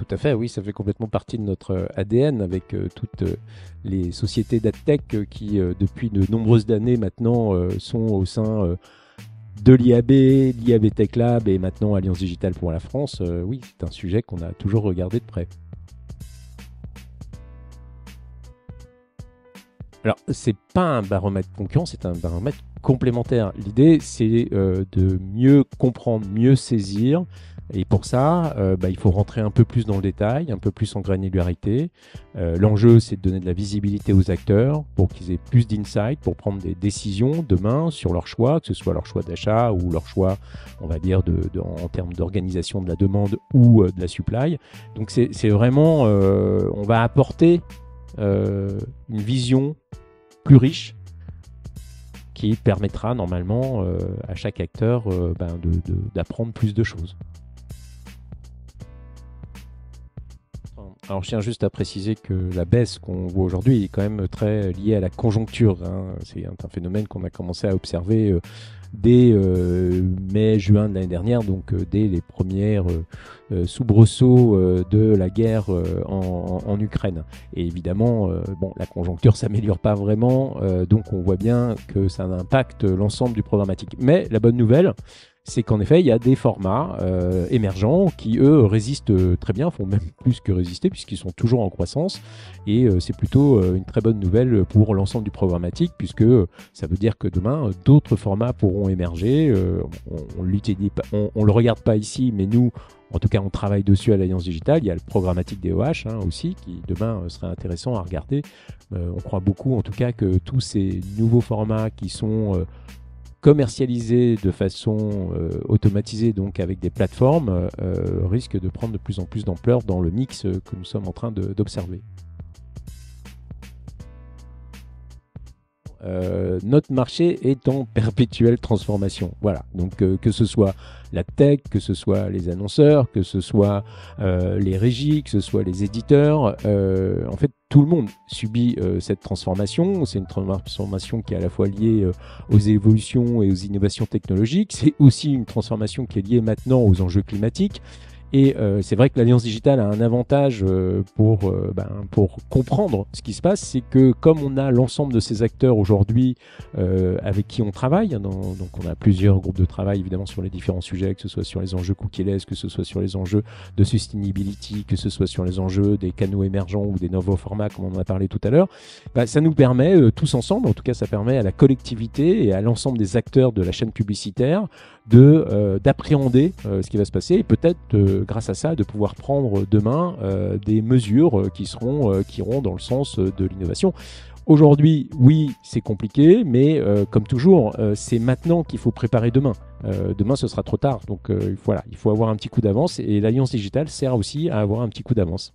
tout à fait, oui, ça fait complètement partie de notre ADN avec toutes les sociétés d'adtech qui, depuis de nombreuses années maintenant, sont au sein de l'IAB, l'IAB Tech Lab et maintenant Alliance Digitale pour la France. Oui, c'est un sujet qu'on a toujours regardé de près. Alors, c'est pas un baromètre concurrent, c'est un baromètre complémentaire. L'idée, c'est de mieux comprendre, mieux saisir. Et pour ça, il faut rentrer un peu plus dans le détail, un peu plus en granularité. L'enjeu, c'est de donner de la visibilité aux acteurs pour qu'ils aient plus d'insight, pour prendre des décisions demain sur leurs choix, que ce soit leur choix d'achat ou leur choix, on va dire, en termes d'organisation de la demande ou de la supply. Donc, c'est vraiment, on va apporter une vision plus riche qui permettra normalement à chaque acteur d'apprendre plus de choses. Alors je tiens juste à préciser que la baisse qu'on voit aujourd'hui est quand même très liée à la conjoncture, hein. C'est un phénomène qu'on a commencé à observer dès mai-juin de l'année dernière, donc dès les premières soubresauts de la guerre en Ukraine. Et évidemment, la conjoncture ne s'améliore pas vraiment, donc on voit bien que ça impacte l'ensemble du programmatique. Mais la bonne nouvelle, c'est qu'en effet, il y a des formats émergents qui, eux, résistent très bien, font même plus que résister, puisqu'ils sont toujours en croissance. Et c'est plutôt une très bonne nouvelle pour l'ensemble du programmatique, puisque ça veut dire que demain, d'autres formats pourront émerger. On ne le regarde pas ici, mais nous, en tout cas, on travaille dessus à l'Alliance Digitale. Il y a le programmatique DOH aussi, qui demain serait intéressant à regarder. On croit beaucoup, en tout cas, que tous ces nouveaux formats qui sont commercialisés de façon automatisée, donc avec des plateformes, risquent de prendre de plus en plus d'ampleur dans le mix que nous sommes en train d'observer. Notre marché est en perpétuelle transformation. Voilà, donc que ce soit la tech, que ce soit les annonceurs, que ce soit les régies, que ce soit les éditeurs, en fait tout le monde subit cette transformation. C'est une transformation qui est à la fois liée aux évolutions et aux innovations technologiques. C'est aussi une transformation qui est liée maintenant aux enjeux climatiques. Et c'est vrai que l'Alliance Digitale a un avantage pour comprendre ce qui se passe, c'est que comme on a l'ensemble de ces acteurs aujourd'hui avec qui on travaille, donc on a plusieurs groupes de travail évidemment sur les différents sujets, que ce soit sur les enjeux cookieless, que ce soit sur les enjeux de sustainability, que ce soit sur les enjeux des canaux émergents ou des nouveaux formats comme on en a parlé tout à l'heure, ça nous permet tous ensemble, en tout cas ça permet à la collectivité et à l'ensemble des acteurs de la chaîne publicitaire d'appréhender ce qui va se passer et peut-être grâce à ça de pouvoir prendre demain des mesures qui iront dans le sens de l'innovation. Aujourd'hui, oui, c'est compliqué, mais comme toujours, c'est maintenant qu'il faut préparer demain. Demain, ce sera trop tard. Donc voilà, il faut avoir un petit coup d'avance et l'Alliance Digitale sert aussi à avoir un petit coup d'avance.